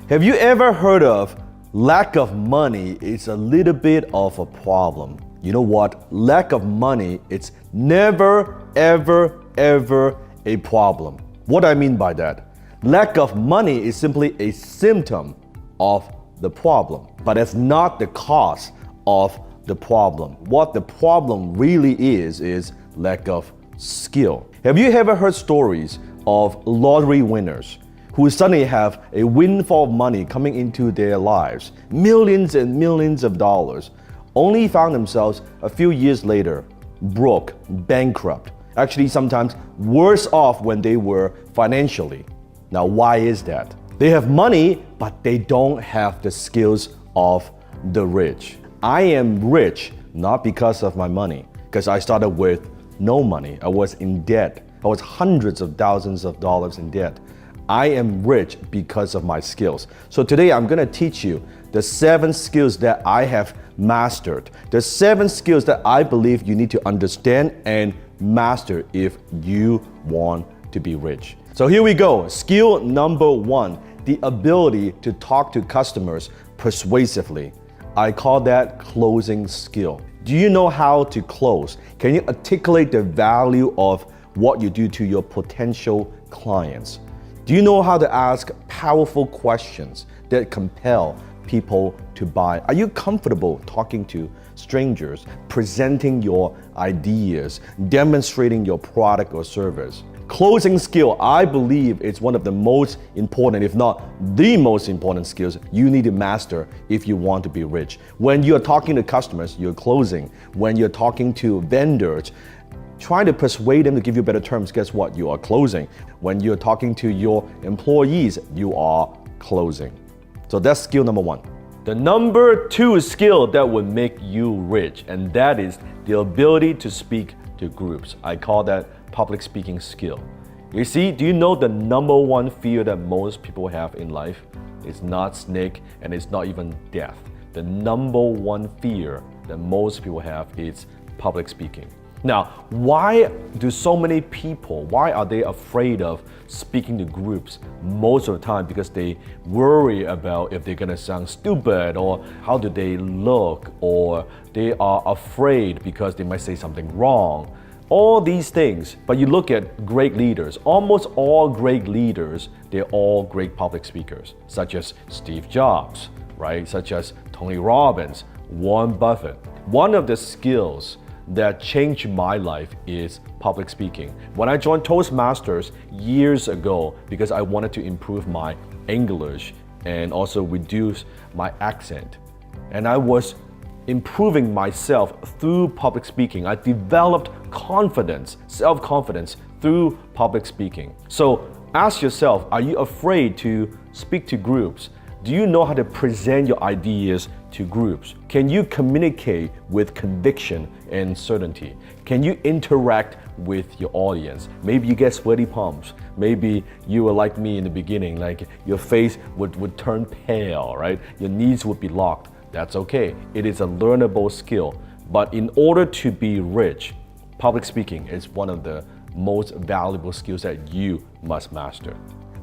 Have you ever heard of lack of money is a little bit of a problem? You know what? Lack of money, it's never, ever, ever a problem. What I mean by that? Lack of money is simply a symptom of the problem, but it's not the cause of the problem. What the problem really is lack of skill. Have you ever heard stories of lottery winners who suddenly have a windfall of money coming into their lives, millions and millions of dollars, only found themselves a few years later broke, bankrupt, actually sometimes worse off when they were financially? Now, why is that? They have money, but they don't have the skills of the rich. I am rich not because of my money, because I started with no money. I was in debt. I was hundreds of thousands of dollars in debt. I am rich because of my skills. So today I'm gonna teach you the 7 skills that I have mastered. The 7 skills that I believe you need to understand and master if you want to be rich. So here we go. Skill number 1, the ability to talk to customers persuasively. I call that closing skill. Do you know how to close? Can you articulate the value of what you do to your potential clients? Do you know how to ask powerful questions that compel people to buy? Are you comfortable talking to strangers, presenting your ideas, demonstrating your product or service? Closing skill, I believe it's one of the most important, if not the most important skills you need to master if you want to be rich. When you're talking to customers, you're closing. When you're talking to vendors, trying to persuade them to give you better terms, guess what? You are closing. When you're talking to your employees, you are closing. So that's skill number 1. The number 2 skill that would make you rich, and that is the ability to speak to groups. I call that public speaking skill. You see, do you know the number 1 fear that most people have in life? It's not snake and it's not even death. The number 1 fear that most people have is public speaking. Now, why do so many people, why are they afraid of speaking to groups most of the time? Because they worry about if they're gonna sound stupid, or how do they look, or they are afraid because they might say something wrong. All these things, but you look at great leaders, almost all great leaders, they're all great public speakers, such as Steve Jobs, right? Such as Tony Robbins, Warren Buffett. One of the skills that changed my life is public speaking. When I joined Toastmasters years ago, because I wanted to improve my English and also reduce my accent, and I was improving myself through public speaking. I developed confidence, self-confidence through public speaking. So ask yourself, are you afraid to speak to groups? Do you know how to present your ideas to groups? Can you communicate with conviction and certainty? Can you interact with your audience? Maybe you get sweaty palms. Maybe you were like me in the beginning, like your face would turn pale, right? Your knees would be locked. That's okay. It is a learnable skill. But in order to be rich, public speaking is one of the most valuable skills that you must master.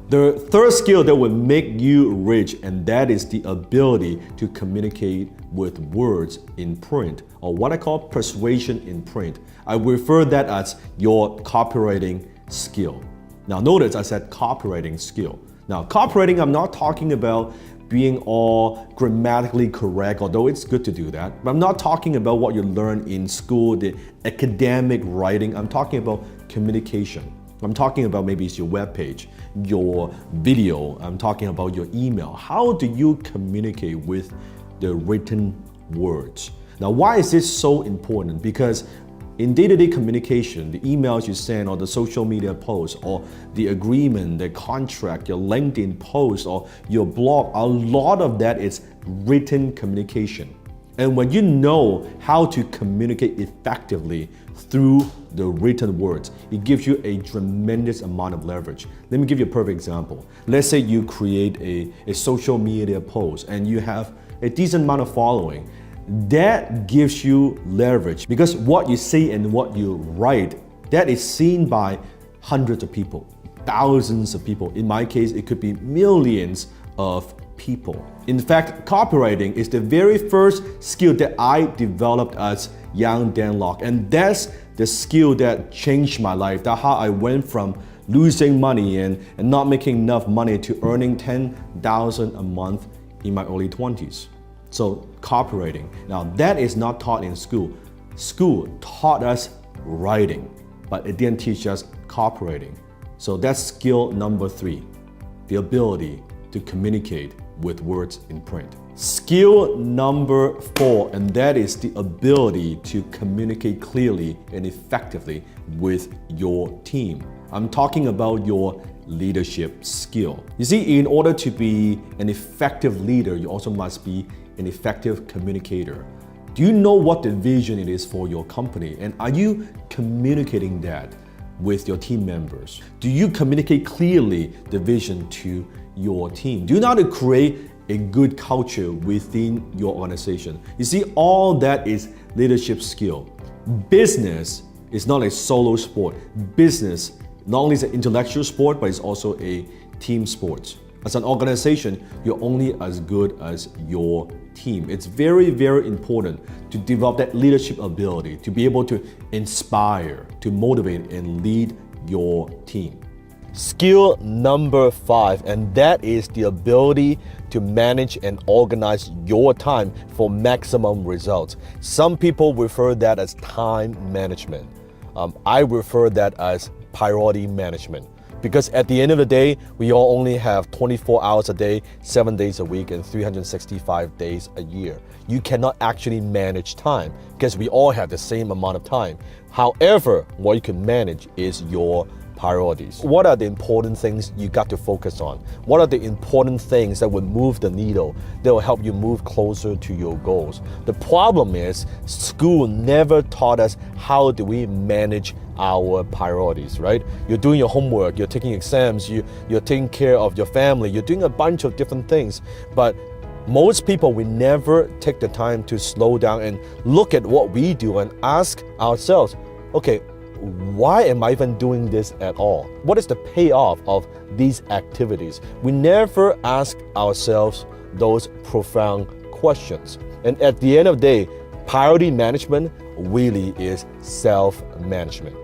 The third skill that will make you rich, and that is the ability to communicate with words in print, or what I call persuasion in print. I refer that as your copywriting skill. Now notice I said copywriting skill. Now copywriting, I'm not talking about being all grammatically correct, although it's good to do that. But I'm not talking about what you learn in school, the academic writing. I'm talking about communication. I'm talking about maybe it's your webpage, your video. I'm talking about your email. How do you communicate with the written words? Now, why is this so important? Because in day-to-day communication, the emails you send or the social media posts or the agreement, the contract, your LinkedIn post or your blog, a lot of that is written communication. And when you know how to communicate effectively through the written words, it gives you a tremendous amount of leverage. Let me give you a perfect example. Let's say you create a social media post and you have a decent amount of following. That gives you leverage because what you say and what you write, that is seen by hundreds of people, thousands of people. In my case, it could be millions of people. In fact, copywriting is the very first skill that I developed as young Dan Lok, and that's the skill that changed my life. That's how I went from losing money and not making enough money to earning $10,000 a month in my early 20s. So copywriting. Now that is not taught in school. School taught us writing, but it didn't teach us copywriting. So that's skill number 3, the ability to communicate with words in print. Skill number 4, and that is the ability to communicate clearly and effectively with your team. I'm talking about your leadership skill. You see, in order to be an effective leader, you also must be an effective communicator. Do you know what the vision it is for your company? And are you communicating that with your team members? Do you communicate clearly the vision to your team? Do you know how to create a good culture within your organization? You see, all that is leadership skill. Business is not a solo sport. Business not only is an intellectual sport, but it's also a team sport. As an organization, you're only as good as your team. It's very, very important to develop that leadership ability, to be able to inspire, to motivate and lead your team. Skill number 5, and that is the ability to manage and organize your time for maximum results. Some people refer that as time management. I refer that as priority management. Because at the end of the day, we all only have 24 hours a day, 7 days a week, and 365 days a year. You cannot actually manage time because we all have the same amount of time. However, what you can manage is your priorities. What are the important things you got to focus on? What are the important things that will move the needle, that will help you move closer to your goals? The problem is school never taught us how do we manage our priorities, right? You're doing your homework, you're taking exams, you're taking care of your family, you're doing a bunch of different things, but most people, we never take the time to slow down and look at what we do and ask ourselves, okay, why am I even doing this at all? What is the payoff of these activities? We never ask ourselves those profound questions. And at the end of the day, priority management really is self-management.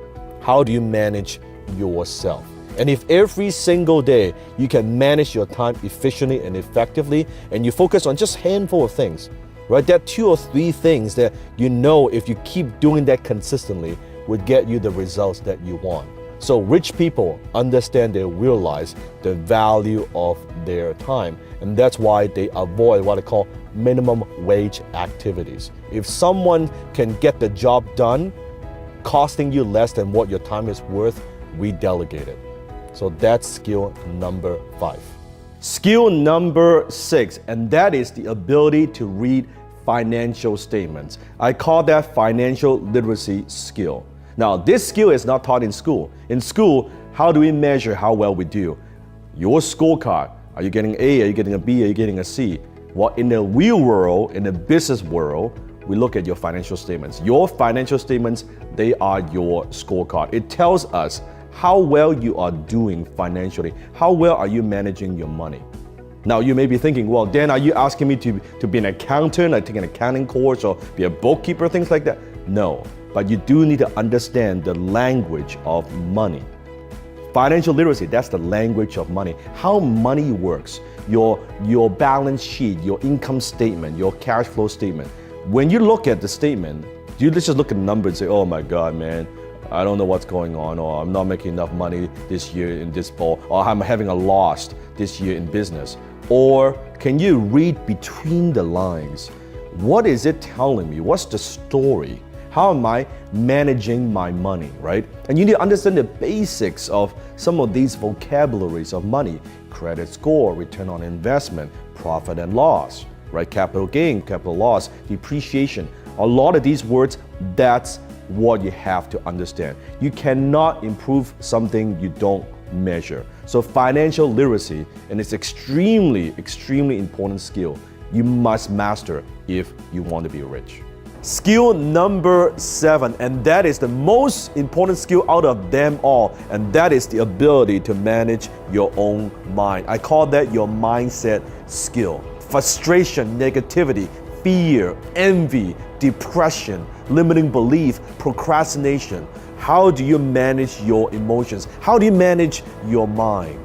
How do you manage yourself? And if every single day you can manage your time efficiently and effectively, and you focus on just a handful of things, right? There are 2 or 3 things that you know if you keep doing that consistently would get you the results that you want. So rich people understand, they realize the value of their time, and that's why they avoid what I call minimum wage activities. If someone can get the job done costing you less than what your time is worth, we delegate it. So that's skill number 5. Skill number 6, and that is the ability to read financial statements. I call that financial literacy skill. Now, this skill is not taught in school. In school, how do we measure how well we do? Your scorecard. Are you getting an A? Are you getting a B? Are you getting a C? Well, in the real world, in the business world, we look at your financial statements. Your financial statements, they are your scorecard. It tells us how well you are doing financially. How well are you managing your money? Now, you may be thinking, well, Dan, are you asking me to be an accountant, like take an accounting course or be a bookkeeper, things like that? No. But you do need to understand the language of money. Financial literacy, that's the language of money. How money works, your balance sheet, your income statement, your cash flow statement. When you look at the statement, you just look at the number and say, oh my God, man, I don't know what's going on, or I'm not making enough money this year in this ball, or I'm having a loss this year in business. Or can you read between the lines? What is it telling me? What's the story? How am I managing my money, right? And you need to understand the basics of some of these vocabularies of money. Credit score, return on investment, profit and loss, right? Capital gain, capital loss, depreciation. A lot of these words, that's what you have to understand. You cannot improve something you don't measure. So financial literacy, and it's extremely, extremely important skill you must master if you want to be rich. Skill number 7, and that is the most important skill out of them all, and that is the ability to manage your own mind. I call that your mindset skill. Frustration, negativity, fear, envy, depression, limiting belief, procrastination. How do you manage your emotions? How do you manage your mind?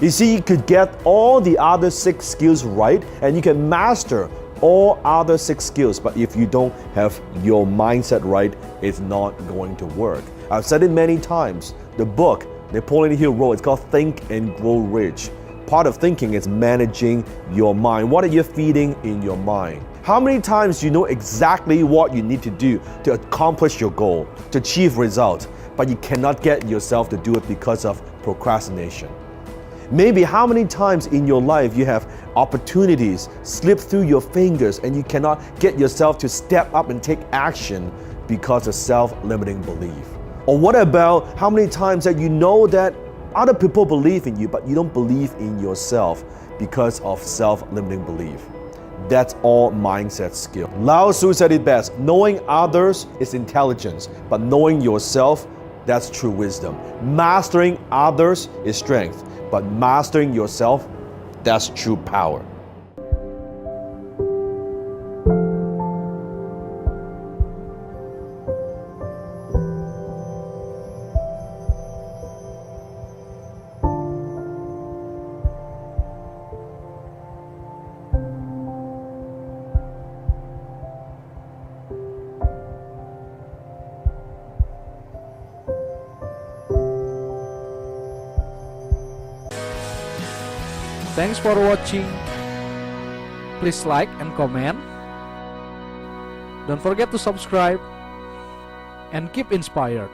You see, you could get all the other 6 skills right, and you can master all other 6 skills, but if you don't have your mindset right, it's not going to work. I've said it many times. The book Napoleon Hill wrote, it's called Think and Grow Rich. Part of thinking is managing your mind. What are you feeding in your mind? How many times you know exactly what you need to do to accomplish your goal, to achieve results, but you cannot get yourself to do it because of procrastination? Maybe how many times in your life you have opportunities slip through your fingers and you cannot get yourself to step up and take action because of self-limiting belief? Or what about how many times that you know that other people believe in you, but you don't believe in yourself because of self-limiting belief? That's all mindset skill. Lao Tzu said it best, knowing others is intelligence, but knowing yourself, that's true wisdom. Mastering others is strength, but mastering yourself, that's true power. Thanks for watching. Please like and comment. Don't forget to subscribe and keep inspired.